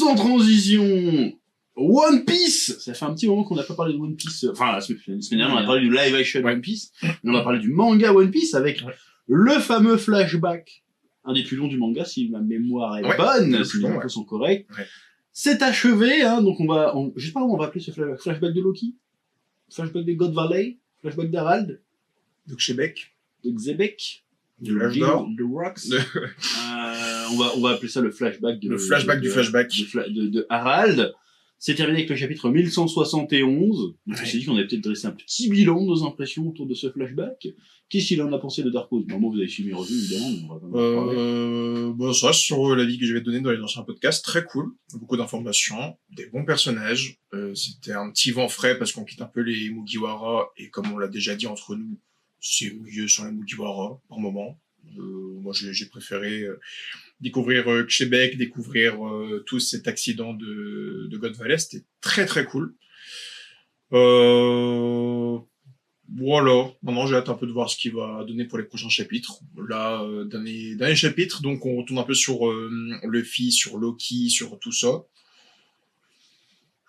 Sans transition, One Piece. Ça fait un petit moment qu'on n'a pas parlé de One Piece. Enfin, la semaine dernière, on a parlé du live action One Piece. Mais on va parler du manga One Piece avec le fameux flashback. Un des plus longs du manga, si ma mémoire est bonne, si les infos sont correctes. C'est achevé, hein, donc je sais pas comment on va appeler ce flashback de Loki. Flashback de God Valley. Flashback d'Harald. De Québec. De Xebec. De l'âge d'or. De Rox. On va appeler ça le flashback le flashback du flashback. De Harald. C'est terminé avec le chapitre 1171. Donc, on s'est dit qu'on avait peut-être dressé un petit bilan de nos impressions autour de ce flashback. Qu'est-ce qu'il en a pensé de Dark Horse? Bon, moi, vous avez suivi mes revues, évidemment, mais on va pas en parler. Bon, ça, sur l'avis que je vais te donner dans les anciens podcasts, très cool. Beaucoup d'informations, des bons personnages. C'était un petit vent frais parce qu'on quitte un peu les Mugiwara, et comme on l'a déjà dit entre nous, c'est mieux sur les Mugiwara, par moment. Moi, j'ai préféré découvrir Québec, découvrir tout cet accident de God Valley. C'était très très cool. Voilà. Maintenant, j'ai hâte un peu de voir ce qu'il va donner pour les prochains chapitres. Là, dernier chapitre, donc on retourne un peu sur Luffy, sur Loki, sur tout ça.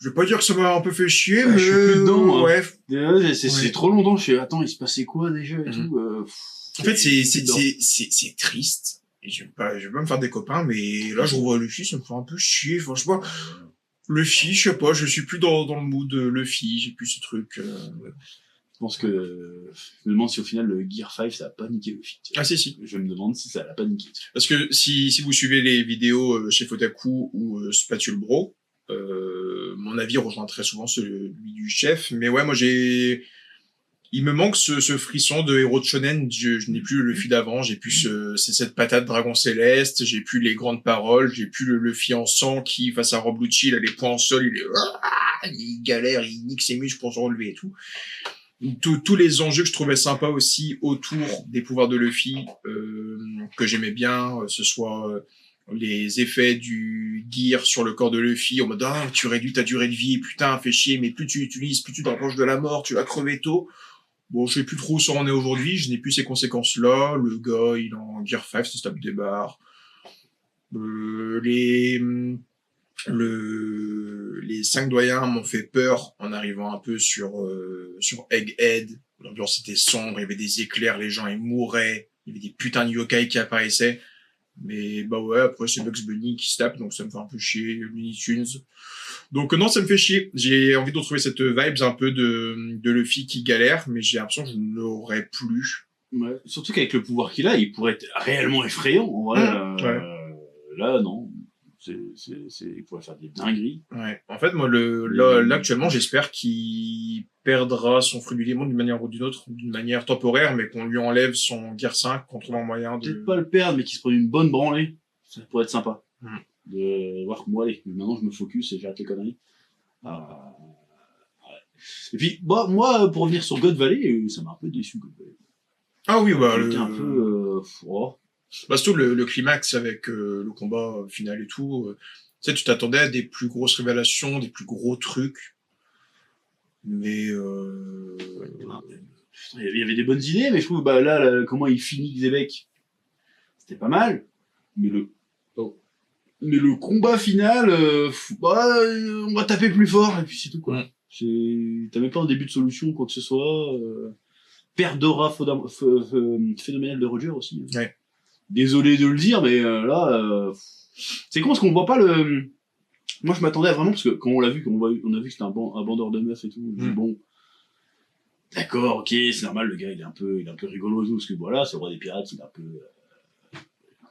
Je vais pas dire que ça m'a un peu fait chier, mais... Je suis plus dedans, ouais. C'est trop longtemps, attends, il se passait quoi déjà et tout En fait, c'est triste. Et je vais pas me faire des copains, mais là, je revois Luffy, ça me fait un peu chier, franchement. Luffy, je sais pas, je suis plus dans le mood de Luffy, j'ai plus ce truc... Je pense que je me demande si au final le Gear 5 ça a pas niqué Luffy. Ah si. Je me demande si ça l'a pas niqué. Parce que si vous suivez les vidéos chez Fotaku ou Spatule Bro, mon avis rejoint très souvent celui du chef. Mais ouais, moi il me manque ce frisson de héros de shonen. Je n'ai plus le Luffy d'avant, j'ai plus cette patate dragon céleste, j'ai plus les grandes paroles, j'ai plus le Luffy en sang qui, face à Rob Lucci, il a les poings en sol, il galère, il nique ses muscles pour se relever et tout. Tous les enjeux que je trouvais sympas aussi autour des pouvoirs de Luffy, que j'aimais bien, ce soit les effets du gear sur le corps de Luffy, en mode tu réduis ta durée de vie, putain, fais chier, mais plus tu utilises, plus tu te rapproches de la mort, tu vas crever tôt. Bon, je sais plus trop où ça en est aujourd'hui, je n'ai plus ces conséquences-là, le gars, il est en gear 5, ça se tape des barres. Les 5 doyens m'ont fait peur en arrivant un peu sur Egghead. L'ambiance était sombre, il y avait des éclairs, les gens ils mouraient, il y avait des putains de yokai qui apparaissaient. Mais bah ouais, après c'est Bugs Bunny qui se tape, donc ça me fait un peu chier, Looney Tunes. Donc non, ça me fait chier. J'ai envie de retrouver cette vibes un peu de Luffy qui galère, mais j'ai l'impression que je ne l'aurais plus. Ouais. Surtout qu'avec le pouvoir qu'il a, il pourrait être réellement effrayant. En vrai, là, non. Il pourrait faire des dingueries. Ouais. En fait, moi, là, actuellement, j'espère qu'il perdra son fruit du démon d'une manière ou d'une autre, d'une manière temporaire, mais qu'on lui enlève son Gear 5, qu'on trouve un moyen de... Peut-être pas le perdre, mais qu'il se prenne une bonne branlée. Ça pourrait être sympa. De voir que moi, allez, maintenant, je me focus et j'arrête les conneries. Ouais. Et puis, bah, moi, pour revenir sur God Valley, ça m'a un peu déçu, God Valley. Ah oui, bah, un peu, Bah, surtout le climax avec le combat final et tout. Tu sais, tu t'attendais à des plus grosses révélations, des plus gros trucs. Mais il y avait des bonnes idées, mais je trouve bah là comment il finit Xebec, c'était pas mal. Mais le combat final, on va taper plus fort et puis c'est tout quoi. T'as même pas un début de solution quoi que ce soit. Perte d'aura phénoménale de Roger aussi. Ouais. Désolé de le dire, mais là, c'est con parce qu'on voit pas le. Moi, je m'attendais à vraiment parce que quand on l'a vu, on a vu que c'était un bandeur de meufs et tout. Bon, d'accord, ok, c'est normal, le gars il est un peu rigolo et tout parce que voilà, c'est le roi des pirates, il est un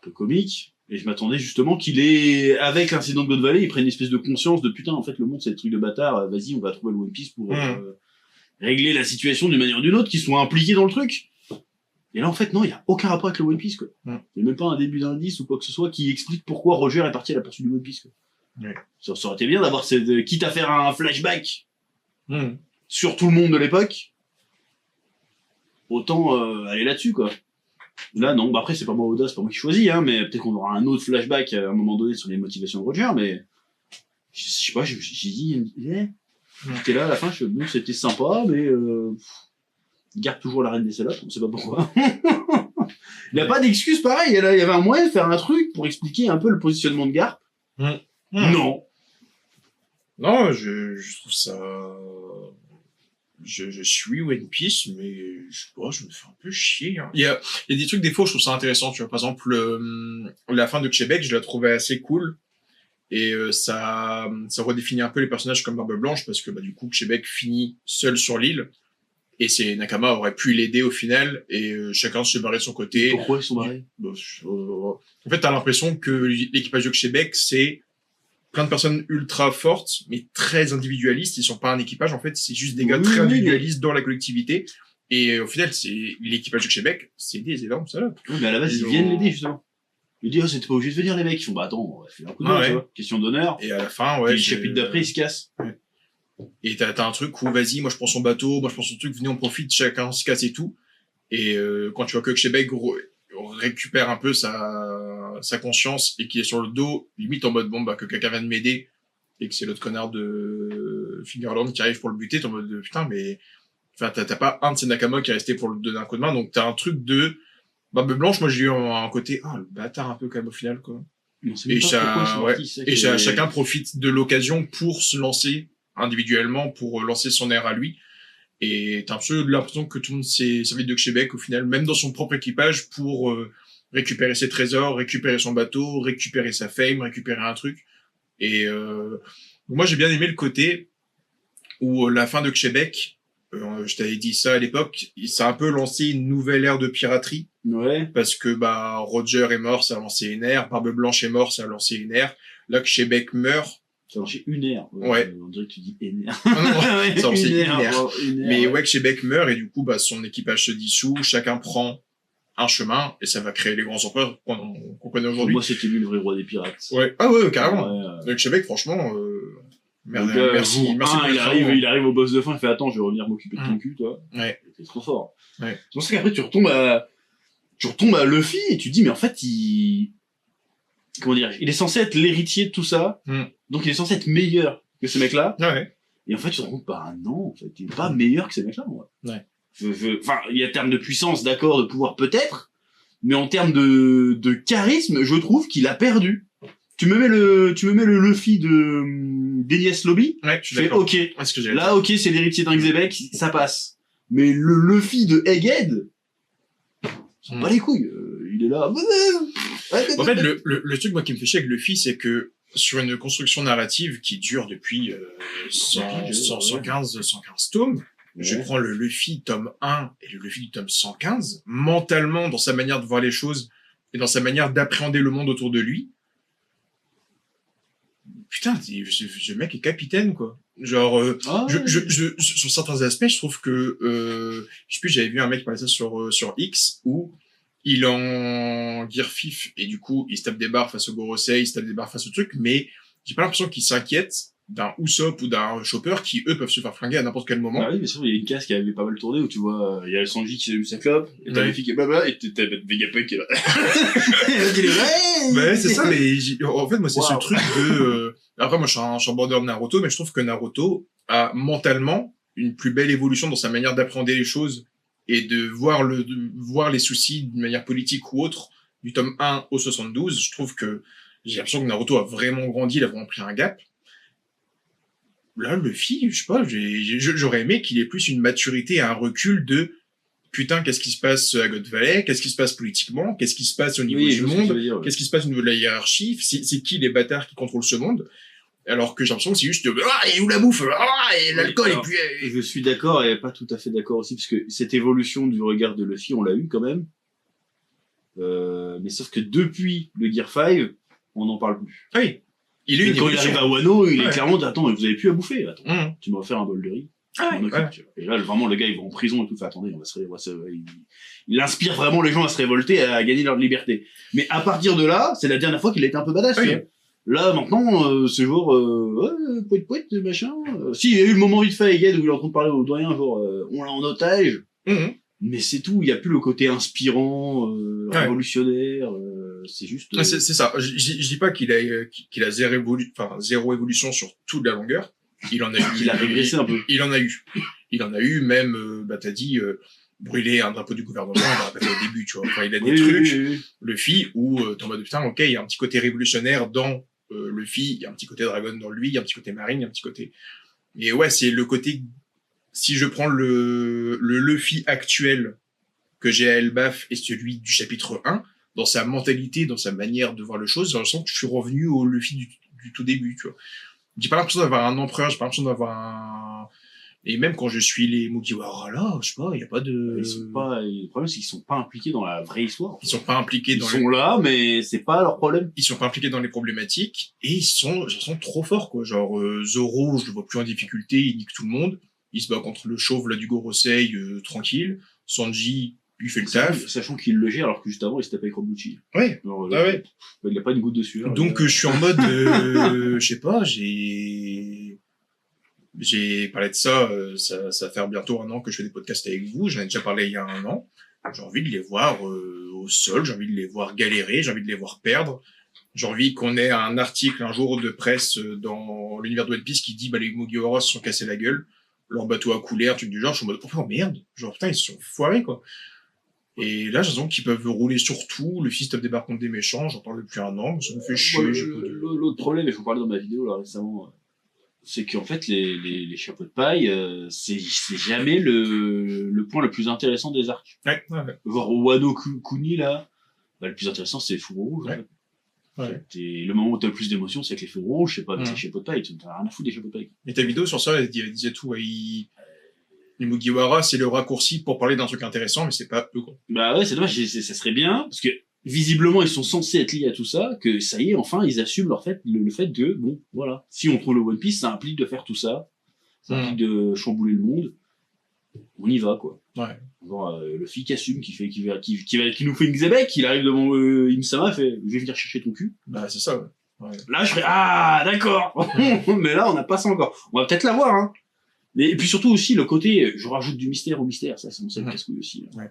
peu comique. Et je m'attendais justement qu'il ait, avec l'incident de God Valley, il prenne une espèce de conscience de putain, en fait, le monde c'est des trucs de bâtard. Vas-y, on va trouver le One Piece pour régler la situation d'une manière ou d'une autre, qu'ils soient impliqués dans le truc. Et là, en fait, non, il y a aucun rapport avec le One Piece, quoi. Il y a même pas un début d'indice ou quoi que ce soit qui explique pourquoi Roger est parti à la poursuite du One Piece, quoi. Ça aurait été bien d'avoir quitte à faire un flashback sur tout le monde de l'époque, autant aller là-dessus, quoi. Là, non, bah après, c'est pas moi Oda, c'est pas moi qui choisis, hein, mais peut-être qu'on aura un autre flashback à un moment donné sur les motivations de Roger, mais je sais pas, j'ai dit, j'étais là à la fin, bon, c'était sympa, mais il garde toujours la reine des salopes, on sait pas pourquoi. Il n'y a pas d'excuse pareil, il y avait un moyen de faire un truc pour expliquer un peu le positionnement de Garp. Non. Non, je trouve ça... Je suis One Piece, mais je me fais un peu chier. Hein. Il y a des trucs, des fois, je trouve ça intéressant. Tu vois, par exemple, la fin de Québec, je la trouvais assez cool. Et ça redéfinit un peu les personnages comme Barbe Blanche, parce que du coup, Québec finit seul sur l'île. Et Nakama aurait pu l'aider au final, et chacun se barrait de son côté. Pourquoi ils sont barrés? En fait, t'as l'impression que l'équipage de Québec, c'est plein de personnes ultra fortes, mais très individualistes. Ils sont pas un équipage, en fait, c'est juste des gars très individualistes dans la collectivité. Et au final, c'est l'équipage de Québec, c'est des énormes salopes. Oui, mais à la base, ils viennent l'aider, justement. Ils disent, oh, c'était pas obligé de venir, les mecs. Ils font, bah attends, on va faire un coup de main, tu vois. Question d'honneur. Et à la fin, ouais. Puis le chapitre d'après, ils se cassent. Ouais. Et t'as un truc où, vas-y, moi je prends son bateau, moi je prends son truc, venez on profite, chacun se casse et tout. Et quand tu vois que Québec récupère un peu sa conscience et qu'il est sur le dos, limite en mode bon que quelqu'un vient de m'aider et que c'est l'autre connard de Fingerland qui arrive pour le buter, t'es en mode putain mais enfin t'as pas un de ces Nakama qui est resté pour le donner un coup de main, donc t'as un truc de Barbe Blanche, moi j'ai eu un côté le bâtard un peu quand même au final quoi. Et chacun profite de l'occasion pour se lancer individuellement, pour lancer son air à lui. Et t'as un peu l'impression que tout le monde s'est servi de Québec au final, même dans son propre équipage, pour récupérer ses trésors, récupérer son bateau, récupérer sa fame, récupérer un truc. Et moi j'ai bien aimé le côté où la fin de Québec, je t'avais dit ça à l'époque, ça a un peu lancé une nouvelle ère de piraterie. Ouais. Parce que Roger est mort, ça a lancé une ère, Barbe Blanche est mort, ça a lancé une ère. Là que Québec meurt, ça a lancé une ère. Ouais. On dirait que tu dis une ère. Non, ça a lancé une ère. Mais ouais, Québec meurt et du coup, son équipage se dissout, chacun prend un chemin et ça va créer les grands empereurs qu'on connaît aujourd'hui. Moi, c'était lui le vrai roi des pirates. Ouais. Ah ouais, carrément. Donc Québec, franchement, merci. Il arrive au boss de fin, il fait attends, je vais revenir m'occuper de ton cul, toi. Ouais. C'est trop fort. Ouais. C'est pour ça qu'après tu retombes à Luffy et tu te dis mais en fait comment dire, il est censé être l'héritier de tout ça, donc il est censé être meilleur que ces mecs-là. Ouais. Et en fait tu te rends compte non, en fait, il est pas meilleur que ces mecs-là. Moi. Ouais. Enfin, il y a termes de puissance, d'accord, de pouvoir peut-être, mais en termes de charisme, je trouve qu'il a perdu. Tu me mets le Luffy d'Enies Lobby. Ouais, je fais ok. Là, ok, c'est l'héritier d'un Xebec, ça passe. Mais le Luffy de Egghead, c'est pas les couilles. Il est là. En fait, le truc moi qui me fait chier avec Luffy, c'est que sur une construction narrative qui dure depuis 115 tomes, je prends le Luffy tome 1 et le Luffy du tome 115, mentalement, dans sa manière de voir les choses et dans sa manière d'appréhender le monde autour de lui. Putain, ce mec est capitaine, quoi. Genre, sur certains aspects, je trouve que, je sais plus, j'avais vu un mec parler ça sur X, où il est en gear fif, et du coup, il se tape des barres face au Gorosei, il se tape des barres face au truc, mais j'ai pas l'impression qu'il s'inquiète d'un Usopp ou d'un Chopper qui, eux, peuvent se faire flinguer à n'importe quel moment. Ah oui, mais sûr, il y a une case qui avait pas mal tourné où tu vois, il y a le Sanji qui s'est vu sa clope, et t'as Luffy qui est blabla, et t'as Vegapunk qui est là. Ouais, c'est ça, mais en fait, moi, c'est ce truc de, après, moi, je suis un border de Naruto, mais je trouve que Naruto a mentalement une plus belle évolution dans sa manière d'appréhender les choses et de voir les soucis d'une manière politique ou autre du tome 1 au 72. Je trouve que j'ai l'impression que Naruto a vraiment grandi, il a vraiment pris un gap. Là, Luffy, je sais pas, j'aurais aimé qu'il ait plus une maturité et un recul de putain, qu'est-ce qui se passe à God Valley, qu'est-ce qui se passe politiquement, qu'est-ce qui se passe au niveau du monde, qu'est-ce qui se passe au niveau de la hiérarchie, c'est qui les bâtards qui contrôlent ce monde, alors que j'ai l'impression que c'est juste et où la bouffe, et l'alcool, et puis... Je suis d'accord et pas tout à fait d'accord aussi, parce que cette évolution du regard de Luffy, on l'a eu quand même, mais sauf que depuis le Gear 5, on n'en parle plus. Ah oui. Quand il arrive à Wano, il est clairement, attends, vous avez plus à bouffer, attends, tu m'as offert un bol de riz. Et là, vraiment, le gars, il va en prison et tout, fait, attendez, il inspire vraiment les gens à se révolter, à gagner leur liberté. Mais à partir de là, c'est la dernière fois qu'il a été un peu badass, tu vois. Là, maintenant, ce jour, poète, machin. Si, il y a eu le moment vite fait à Egghead où il est en train de parler au doyen, genre, on l'a en otage. Mais c'est tout, il y a plus le côté inspirant, révolutionnaire, c'est juste... C'est ça, je dis pas qu'il a zéro évolution sur toute la longueur. Il en a eu. Il a régressé un peu. Il en a eu, même, t'as dit, brûler un drapeau du gouvernement, il l'a pas fait au début, tu vois. Enfin, il a des trucs, Luffy, où, t'es en mode, putain, ok, il y a un petit côté révolutionnaire dans Luffy, il y a un petit côté Dragon dans lui, il y a un petit côté Marine, il y a un petit côté... Et ouais, c'est le côté... Si je prends le Luffy actuel que j'ai à Elbaf et celui du chapitre 1, dans sa mentalité, dans sa manière de voir les choses, j'ai l'impression que je suis revenu au Luffy du tout début, tu vois. J'ai pas l'impression d'avoir un empereur, j'ai pas l'impression d'avoir un... Et même quand je suis les Mugiwara là, je sais pas, il y a pas de... Ils sont pas, le problème, c'est qu'ils sont pas impliqués dans la vraie histoire. Ils sont pas impliqués Ils dans sont là, mais c'est pas leur problème. Ils sont pas impliqués dans les problématiques et ils sont trop forts, quoi. Genre, Zoro, je le vois plus en difficulté, il nique tout le monde. Il se bat contre le chauve, là, du Gorosei, tranquille. Sanji, il fait le taf. Sachant qu'il le gère alors que juste avant, il se tapait avec Robuchi. Ouais. Alors, Ah ouais. Il a pas une goutte de sueur. Donc, je suis en mode, je sais pas, j'ai parlé de ça, ça va faire bientôt 1 an que je fais des podcasts avec vous. J'en ai déjà parlé il y a 1 an. J'ai envie de les voir au sol, j'ai envie de les voir galérer, j'ai envie de les voir perdre. J'ai envie qu'on ait un article un jour de presse dans l'univers de One Piece qui dit les Mugiwara se sont cassés la gueule, leur bateau a coulé, un truc du genre. Je suis en mode oh merde, genre putain ils se sont foirés quoi. Et là j'ai l'impression qu'ils peuvent rouler sur tout, le fils débarque contre des méchants, j'en parle depuis 1 an, ça me fait chier. L'autre problème, et je vous parlais dans ma vidéo là récemment, c'est qu'en fait les chapeaux de paille, c'est jamais le point le plus intéressant des arcs. Ouais. Voir Wano Kuni là, le plus intéressant c'est les feux rouges. Ouais. Ouais. Le moment où t'as le plus d'émotion, c'est avec les feux rouges, c'est pas avec les chapeaux de paille, t'as rien à foutre des chapeaux de paille. Et ta vidéo sur ça, elle disait tout, les Mugiwara, c'est le raccourci pour parler d'un truc intéressant, mais c'est pas eux, quoi. Bah ouais, c'est dommage, ça serait bien, parce que visiblement ils sont censés être liés à tout ça, que ça y est, enfin ils assument le fait que, bon, voilà, si on trouve le One Piece, ça implique de faire tout ça, ça implique de chambouler le monde, on y va, quoi. Ouais. Genre, le fils qui assume, qui nous fait une Xebec, il arrive devant Imsama, fait, je vais venir chercher ton cul. Bah c'est ça, ouais. Là je ferais, ah, d'accord. Mais là on n'a pas ça encore. On va peut-être l'avoir, hein. Et puis surtout aussi, le côté, je rajoute du mystère au mystère, ça me casse-couille aussi. Ouais.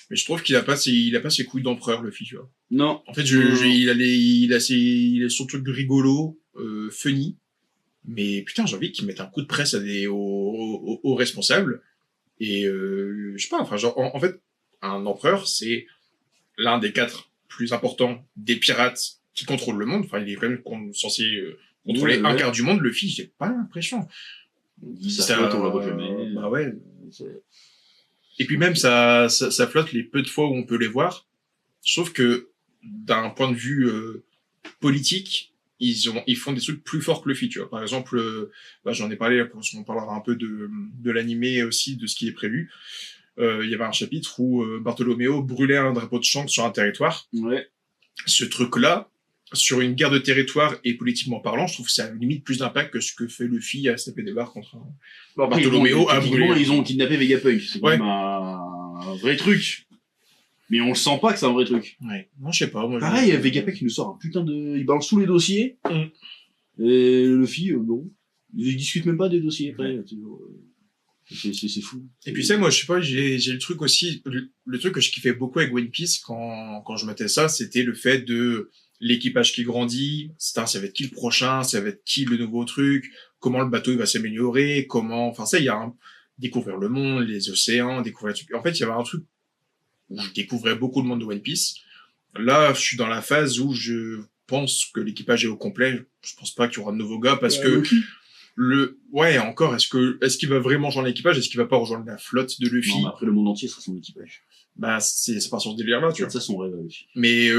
Mais je trouve qu'il a pas ses couilles d'empereur, le fils, tu vois. Non. En fait, il a son truc rigolo, funny. Mais putain, j'ai envie qu'ils mettent un coup de presse aux responsables. Et, je sais pas, enfin, genre, en fait, un empereur, c'est l'un des 4 plus importants des pirates qui contrôlent le monde. Enfin, il est quand même censé contrôler un quart du monde. Le fils, j'ai pas l'impression. Ça flotte, on la voit jamais. Bah ouais. Et puis même, ça flotte les peu de fois où on peut les voir. Sauf que, d'un point de vue politique, ils font des trucs plus forts que Luffy, tu vois. Par exemple, j'en ai parlé, on parlera un peu de l'animé aussi, de ce qui est prévu. Il y avait un chapitre où Bartholoméo brûlait un drapeau de Shanks sur un territoire. Ouais. Ce truc-là, sur une guerre de territoire et politiquement parlant, je trouve que ça a limite plus d'impact que ce que fait Luffy à se taper des barres contre Bartholoméo à brûler. Ils ont kidnappé Vegapunk, c'est quand même un vrai truc. Mais on le sent pas que c'est un vrai truc. Ouais. Non, je sais pas. Moi, pareil, Vegapunk, il nous sort un putain de... Il balance tous les dossiers. Et Luffy, non. Ils discutent même pas des dossiers après. C'est fou. Et puis moi, je sais pas, j'ai le truc aussi... Le truc que je kiffais beaucoup avec One Piece quand je mettais ça, c'était le fait de l'équipage qui grandit. Ça va être qui le prochain? Ça va être qui le nouveau truc? Comment le bateau il va s'améliorer? Comment... Enfin, ça, il y a découvrir le monde, les océans, découvrir les trucs. En fait, il y avait un truc où je découvrais beaucoup de monde de One Piece. Là, je suis dans la phase où je pense que l'équipage est au complet. Je pense pas qu'il y aura de nouveaux gars parce que encore, est-ce qu'il va vraiment rejoindre l'équipage? Est-ce qu'il va pas rejoindre la flotte de Luffy? Non, mais après le monde entier, ça son équipage. Bah, c'est pas sur ce délire-là, tu vois. Ça son rêve à Luffy. Mais,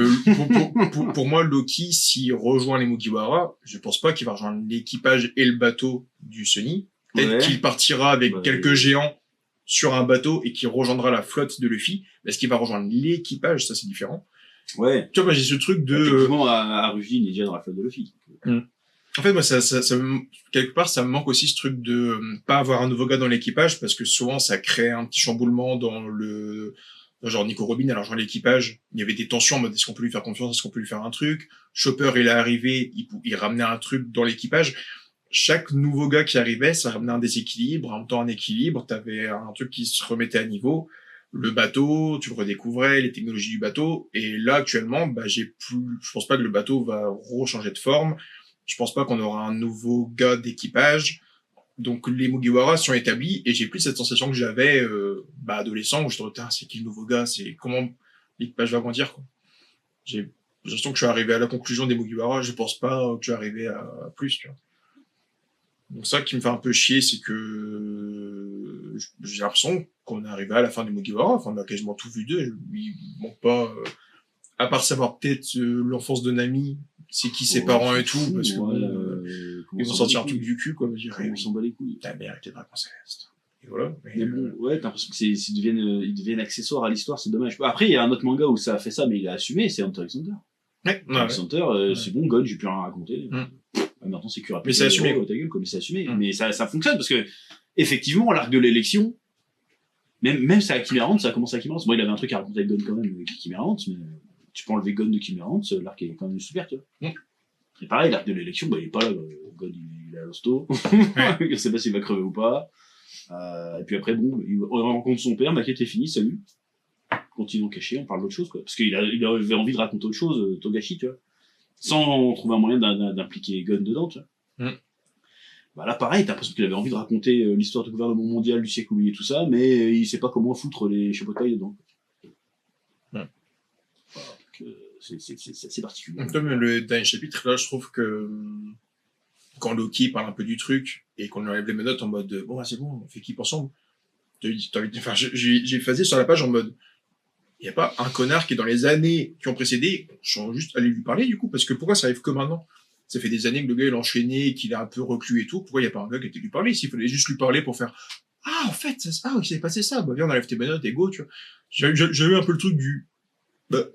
pour moi, Loki, s'il rejoint les Mugiwara, je pense pas qu'il va rejoindre l'équipage et le bateau du Sunny. Peut-être qu'il partira avec quelques géants sur un bateau et qui rejoindra la flotte de Luffy. Est-ce qu'il va rejoindre l'équipage? Ça, c'est différent. Ouais. Tu vois, moi, j'ai ce truc de... Effectivement, à Ruffy, il est déjà dans la flotte de Luffy. En fait, moi, quelque part, ça me manque aussi ce truc de pas avoir un nouveau gars dans l'équipage parce que souvent, ça crée un petit chamboulement genre Nico Robin, alors genre l'équipage, il y avait des tensions en mode est-ce qu'on peut lui faire confiance, est-ce qu'on peut lui faire un truc. Chopper, il est arrivé, il ramenait un truc dans l'équipage. Chaque nouveau gars qui arrivait, ça ramenait un déséquilibre, en même temps un équilibre, t'avais un truc qui se remettait à niveau. Le bateau, tu le redécouvrais, les technologies du bateau, et là, actuellement, je pense pas que le bateau va rechanger de forme, je pense pas qu'on aura un nouveau gars d'équipage, donc les Mugiwara sont établis, et j'ai plus cette sensation que j'avais, adolescent, où je me disais, c'est qui le nouveau gars, c'est comment l'équipage va grandir, quoi. J'ai l'impression que je suis arrivé à la conclusion des Mugiwara, je pense pas que je suis arrivé à plus, tu vois. Donc ça qui me fait un peu chier, c'est que j'ai l'impression qu'on est arrivé à la fin des Mugiwara, enfin on a quasiment tout vu d'eux, il manque pas, à part savoir peut-être l'enfance de Nami, c'est qui ses parents et tout, parce que ils vont sortir un truc du cul, quoi, je dirais. On s'en bat les couilles. Ta mère était Dragon Céleste. Et voilà. Mais bon, ouais, t'as l'impression que ils deviennent accessoires à l'histoire, c'est dommage. Après, il y a un autre manga où ça a fait ça, mais il a assumé, c'est Hunter x Hunter. Ouais, Hunter x Hunter, c'est bon, God, j'ai plus rien à raconter. Maintenant, c'est curable. Mais c'est assumé, quoi. Ta gueule, quoi, mais c'est assumé. Mais ça fonctionne, parce que, effectivement, l'arc de l'élection, même ça à Kimerant, ça a commencé à Kimerant. Bon, il avait un truc à raconter avec God quand même, avec Kimerant, mais tu peux enlever God de Kimerant, l'arc est quand même super, tu vois. Et pareil, l'arc de l'élection, bah, il est pas là, God, il est à l'hosto. Je sais pas s'il va crever ou pas. Et puis après, bon, on rencontre son père, maquette est finie, salut. Continuons caché, on parle d'autre chose, quoi. Parce qu'il avait envie de raconter autre chose, Togashi, tu vois. Sans trouver un moyen d'impliquer Gon dedans, tu vois. Bah là, pareil, t'as l'impression qu'il avait envie de raconter l'histoire du gouvernement mondial, du siècle oublié, tout ça, mais il sait pas comment foutre les chapeaux de paille dedans. Voilà, c'est assez particulier. Comme le dernier chapitre, là, je trouve que quand Loki parle un peu du truc et qu'on lui enlève les menottes en mode bon, c'est bon, on fait keep ensemble. Enfin, j'ai phasé sur la page en mode il n'y a pas un connard qui, dans les années qui ont précédé, sont juste allés lui parler, du coup, parce que pourquoi ça arrive que maintenant? Ça fait des années que le gars, il a enchaîné, qu'il a un peu reclus et tout. Pourquoi il n'y a pas un gars qui a été lui parler? S'il fallait juste lui parler pour faire, ah, en fait, il s'est passé ça. Bah, viens, on enlève tes menottes et go, tu vois. J'ai eu un peu le truc du, bon,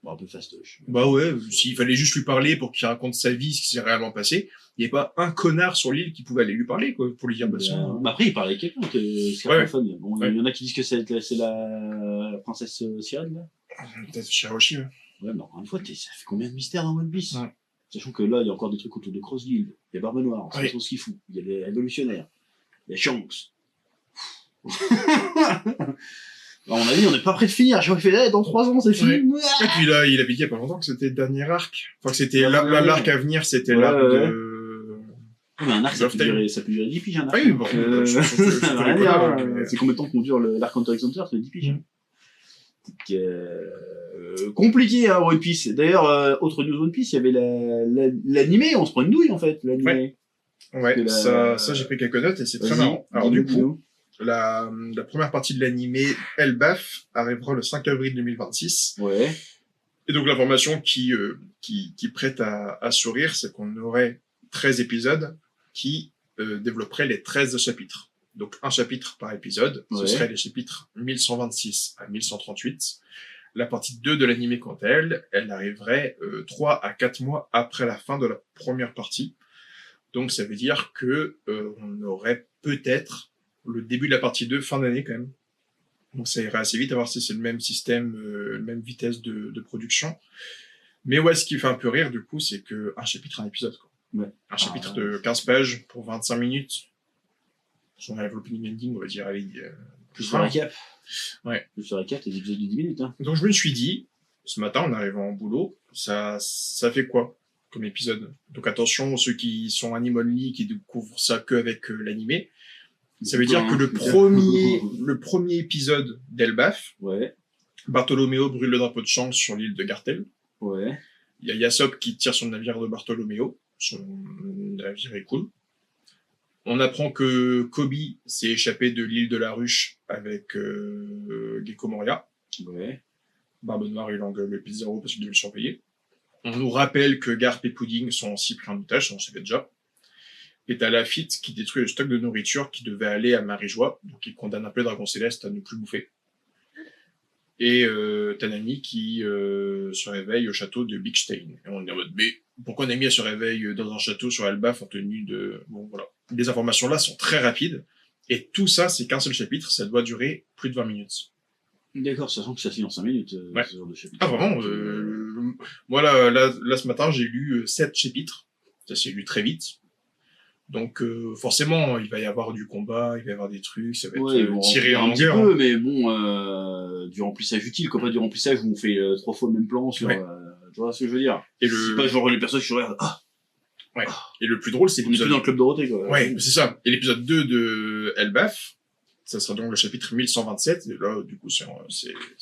un peu fastoche. Bah ouais, s'il fallait juste lui parler pour qu'il raconte sa vie, ce qui s'est réellement passé, il n'y avait pas un connard sur l'île qui pouvait aller lui parler, quoi, pour lui dire, Mais après, il parlait avec quelqu'un, c'est ouais. Bon, il y en a qui disent que c'est la princesse Sirène, là. Peut-être Shirahoshi, ouais. Ouais, mais encore une fois, ça fait combien de mystères dans One Piece? Sachant que là, il y a encore des trucs autour de Cross Guild, il y a Barbe Noire, on sait pas ce qu'il fout, il y a les révolutionnaires, il y a Shanks. À mon avis, on n'est pas prêt de finir. J'aurais fait, dans 3 ans, c'est fini. Et puis là, il avait dit il y a pas longtemps que c'était le dernier arc. Enfin, que c'était l'arc à venir, c'était l'arc de... Mais un arc, ça peut durer 10 piges, un arc. Oui, bon, c'est combien de temps qu'on dure l'arc Hunter x Hunter? C'est 10 piges. Compliqué, hein, One Piece. D'ailleurs, autre news One Piece, il y avait l'animé, on se prend une douille, en fait, l'animé. Ouais, ça j'ai pris quelques notes et c'est très marrant. Alors, du coup, la première partie de l'animé Elbaf arrivera le 5 avril 2026. Ouais. Et donc l'information qui prête à sourire, c'est qu'on aurait 13 épisodes qui développeraient les 13 chapitres. Donc un chapitre par épisode, ce serait les chapitres 1126 à 1138. La partie 2 de l'animé quant à elle arriverait 3 à 4 mois après la fin de la première partie. Donc ça veut dire que on aurait peut-être le début de la partie 2, fin d'année quand même. Donc ça irait assez vite, à voir si c'est le même système, la même vitesse de production. Mais ouais, ce qui fait un peu rire, du coup, c'est que un chapitre, un épisode, quoi. Ouais. Un chapitre de 15 pages pour 25 minutes. Si on enlève l'opening ending, on va dire, allez... plus le récap. Ouais. Plus le récap, des épisodes de 10 minutes, hein. Donc je me suis dit, ce matin, en arrivant au boulot, ça fait quoi comme épisode? Donc attention, ceux qui sont anime only, qui découvrent ça que avec l'animé. Ça veut dire que le premier épisode d'Elbaf, Bartholoméo brûle le drapeau de Shanks sur l'île de Gartel. Ouais. Il y a Yasop qui tire son navire de Bartholoméo. Son navire est cool. On apprend que Kobe s'est échappé de l'île de la Ruche avec Gecko Moria. Ouais. Barbe Noire, il engueule le Pizarro parce qu'il devait le surveiller. On nous rappelle que Garp et Pudding sont aussi pris en otage, on savait déjà. Et t'as Lafitte qui détruit le stock de nourriture qui devait aller à Marie-Joie, donc il condamne un peu Dragon Céleste à ne plus bouffer. Et t'as Nami qui se réveille au château de Big Stein. Et on est en mode, mais pourquoi Nami se réveille dans un château sur Elbaf en tenue de... Bon, voilà. Les informations là sont très rapides, et tout ça, c'est qu'un seul chapitre, ça doit durer plus de 20 minutes. D'accord, sachant que ça finit en 5 minutes, ce genre de chapitre. Ah vraiment, moi là, ce matin, j'ai lu 7 chapitres, ça s'est lu très vite. Donc forcément, il va y avoir du combat, il va y avoir des trucs, ça va être tiré en longueur. Un petit peu, mais bon, du remplissage utile, quoi, pas du remplissage où on fait 3 fois le même plan sur... tu vois ce que je veux dire? Et c'est pas genre les personnages qui regardent... Ouais. Et le plus drôle, c'est l'épisode... On est plus dans le Club Dorothée, quoi. Ouais, c'est ça. Et l'épisode 2 de Elbaf, ça sera donc le chapitre 1127, et là, du coup, c'est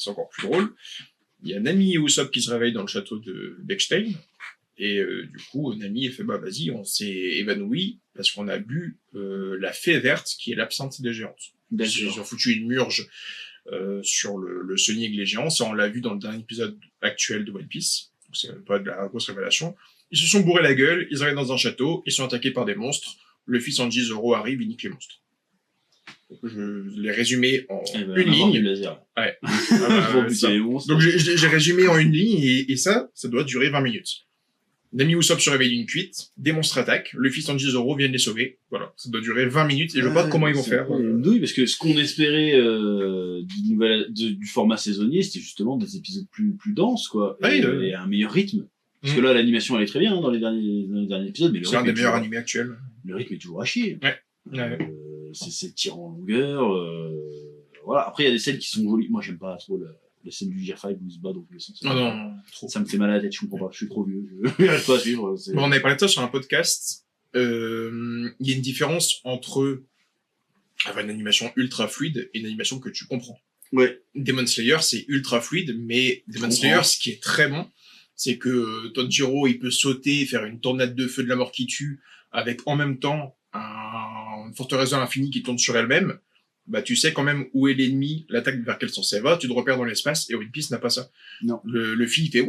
encore plus drôle. il y a Nami et Usopp qui se réveillent dans le château de Bechstein. Et du coup, Nami elle fait bah vas-y, on s'est évanoui parce qu'on a bu la fée verte qui est l'absinthe des géantes. Ils ont foutu une murge sur le Sunny avec les géants. Ça, on l'a vu dans le dernier épisode actuel de One Piece. Donc, c'est pas de la grosse révélation. Ils se sont bourrés la gueule, ils arrivent dans un château, ils sont attaqués par des monstres. Luffy, Sanji, Zoro arrive, ils niquent les monstres. Je l'ai résumé en une ligne. Ouais. Donc j'ai résumé en une ligne et ça doit durer 20 minutes. Nami Usopp se réveille d'une cuite, des monstres attaquent, Luffy, Sanji, Zoro viennent les sauver. Voilà, ça doit durer 20 minutes et je sais pas comment ils vont faire. Oui, parce que ce qu'on espérait du format saisonnier, c'était justement des épisodes plus denses, quoi, et un meilleur rythme. Parce que là, l'animation elle est très bien dans les derniers épisodes, mais c'est un des meilleurs animés actuels. Le rythme est toujours à chier. Ouais. C'est tirant en longueur. Voilà. Après, il y a des scènes qui sont jolies. Moi, j'aime pas trop les scènes du Gear 5 où il se bat dans tous les sens. Non, trop. Ça me fait mal à la tête, je comprends pas. Je suis trop vieux. Je n'arrive pas à suivre. Bon, on avait parlé de ça sur un podcast. Il y a une différence entre avoir une animation ultra fluide et une animation que tu comprends. Ouais. Demon Slayer, c'est ultra fluide, mais Demon Slayer, ce qui est très bon, c'est que Tanjiro, il peut sauter, faire une tornade de feu de la mort qui tue, avec en même temps une forteresse de l'infini qui tourne sur elle-même. Bah, tu sais quand même où est l'ennemi, l'attaque vers quel sens elle va, tu te repères dans l'espace, et One Piece n'a pas ça. Non. Le fil, il fait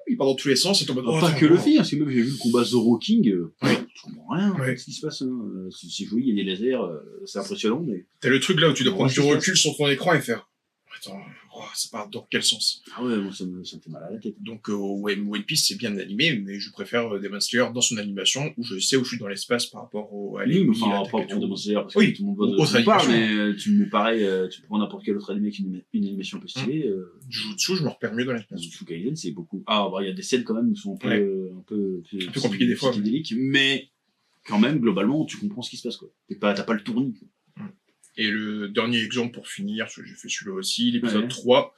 il part dans tous les sens, et t'es en mode, pas que le film, parce que même j'ai vu le combat Zoro King, je comprends rien, ce qui se passe, c'est joli, il y a des lasers, c'est impressionnant, mais... T'as le truc là où tu dois prendre du recul sur ton écran et faire, attends, ça part dans quel sens? Ah ouais, moi ça me fait mal à la tête. Donc One Piece c'est bien animé, mais je préfère Demon Slayer dans son animation où je sais où je suis dans l'espace par rapport à l'ennemi. Enfin, pas pour Demon Slayer, parce que tout le monde va parle, mais tu me parais, tu prends n'importe quel autre animé avec une animation un peu stylée. Jujutsu, je me repère mieux dans l'espace. Jujutsu Kaisen, c'est beaucoup. Ah, bah, il y a des scènes quand même qui sont un peu compliquées des fois. Mais quand même, globalement, tu comprends ce qui se passe, quoi. T'as pas le tournis, quoi. Et le dernier exemple pour finir, parce que j'ai fait celui-là aussi, l'épisode 3,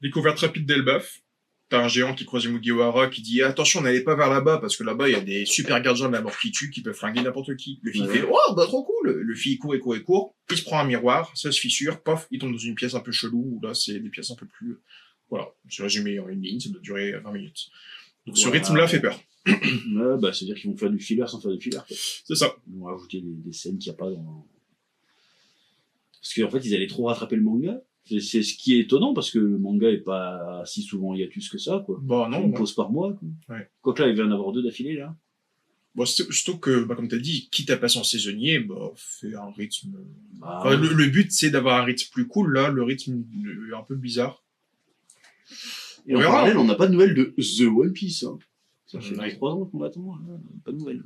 découverte rapide d'Elbaf. T'as un géant qui croise Mugiwara qui dit attention, n'allez pas vers là-bas parce que là-bas il y a des super gardiens de la mort qui tuent, qui peuvent flinguer n'importe qui. Le fille fait oh bah trop cool. Le fille il court, il se prend un miroir, ça se fissure, pof, il tombe dans une pièce un peu chelou où là c'est des pièces un peu plus voilà, c'est résumé en une ligne, ça doit durer 20 minutes. Donc ce rythme-là fait peur. Bah c'est-à-dire qu'ils vont faire du filler sans faire du filler, quoi. C'est ça. Ils vont rajouter des scènes qu'il n'y a pas dans... Parce qu'en fait, ils allaient trop rattraper le manga. C'est ce qui est étonnant, parce que le manga est pas si souvent hiatus que ça, quoi. Bah non. Une pause par mois, quoi. Ouais. Quoique là, il va y en avoir 2 d'affilée, là. Bon, surtout que, comme t'as dit, quitte à passer en saisonnier, fais un rythme... le but, c'est d'avoir un rythme plus cool, là, le rythme est un peu bizarre. Et en parallèle, on n'a pas de nouvelles de The One Piece, hein. Ça fait 3 ans qu'on l'attend, hein. Pas de nouvelles.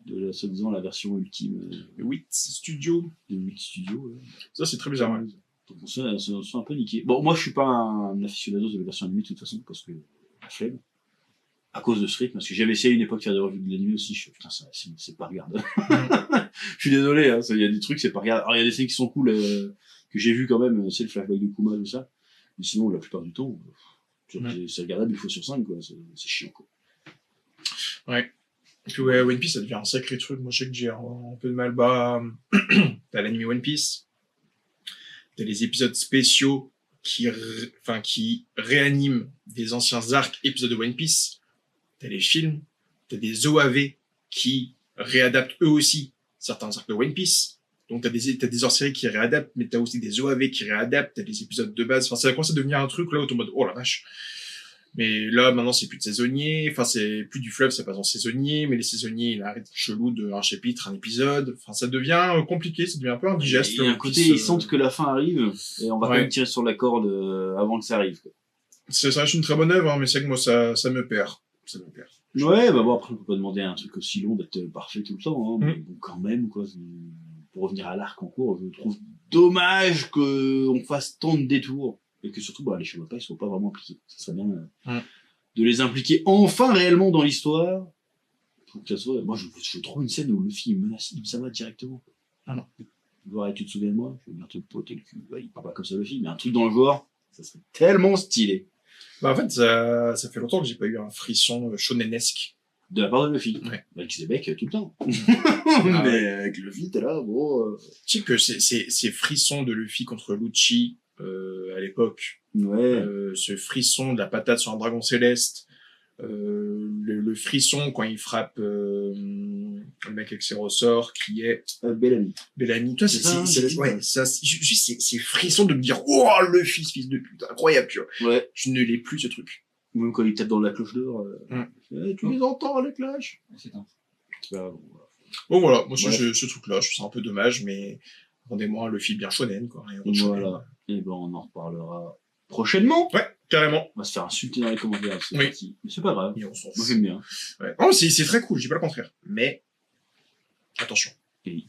De soi-disant la version ultime. 8 Studios. De 8 Studios, ouais. Ça, c'est très bizarre, ouais. Donc on se sent un peu niqué. Bon, moi, je suis pas un aficionado de la version animée, de toute façon, parce que la flemme. À cause de ce rythme, parce que j'avais essayé à une époque de faire des revues de l'animé aussi, putain, c'est pas regardable. Je suis désolé, hein, il y a des trucs, c'est pas regardable. Alors, il y a des scènes qui sont cool, que j'ai vu quand même, c'est le flashback de Kuma, tout ça. Mais sinon, la plupart du temps, c'est regardable, il faut sur 5, quoi. C'est chiant, quoi. Ouais. Et puis ouais, One Piece, ça devient un sacré truc. Moi, je sais que j'ai un peu de mal. T'as l'anime One Piece. T'as les épisodes spéciaux qui réaniment des anciens arcs épisodes de One Piece. T'as les films. T'as des OAV qui réadaptent eux aussi certains arcs de One Piece. Donc t'as des hors-séries qui réadaptent, mais t'as aussi des OAV qui réadaptent. T'as des épisodes de base. Enfin, ça commence à devenir un truc là où t'es en mode oh la vache. Mais là, maintenant, c'est plus de saisonnier. Enfin, c'est plus du fleuve, ça passe en saisonnier. Mais les saisonniers, il arrête chelou d'un chapitre, un épisode. Enfin, ça devient compliqué, ça devient un peu indigeste. Il y a un côté, ils sentent que la fin arrive, et on va quand même tirer sur la corde avant que ça arrive, quoi. Ça reste une très bonne œuvre, hein, mais c'est que moi, ça me perd. Ça me perd. Ouais, bah bon, après, on peut pas demander à un truc aussi long d'être parfait tout le temps, hein. Mais bon, quand même, quoi. Pour revenir à l'arc en cours, je trouve dommage qu'on fasse tant de détours. Et que surtout, les chevaux ne soient pas vraiment impliqués. Ça serait bien de les impliquer enfin réellement dans l'histoire. Pour que ça soit... Moi, je trouve une scène où Luffy menace Im-sama directement. Ah non. Voir, tu te souviens de moi? Je vais venir te poter le cul. Ouais, il parle pas comme ça, Luffy, mais un truc dans le genre, ça serait tellement stylé. En fait, ça fait longtemps que j'ai pas eu un frisson shonenesque. De la part de Luffy. Ouais. Avec ses becs tout le temps. Mais avec Luffy, t'es là, bon... Tu sais que ces frissons de Luffy contre Lucci, à l'époque. Ouais. Ce frisson de la patate sur un dragon céleste, le frisson quand il frappe le mec avec ses ressorts, qui est Bellamy. Bellamy. Toi, C'est ça, Bellamy, ouais, ouais. ça, juste ces frissons de me dire, oh, le fils de pute, incroyable, tu vois. Ouais. Je ne l'ai plus, ce truc. Même quand il tape dans la cloche d'or. Tu les entends, les cloches. C'est un... Bah, bon, voilà. Bon, voilà, moi, Ouais. ce truc-là, je trouve ça un peu dommage, mais rendez-moi le film bien shonen, quoi. Un héros de shonen. Voilà. Et ben, on en reparlera prochainement. Ouais, carrément. On va se faire insulter dans les commentaires. C'est Oui. parti. Mais c'est pas grave. Et on s'en Moi, fout. j'aime bien. Ouais. Oh, c'est très cool, je dis pas le contraire. Mais, attention. Et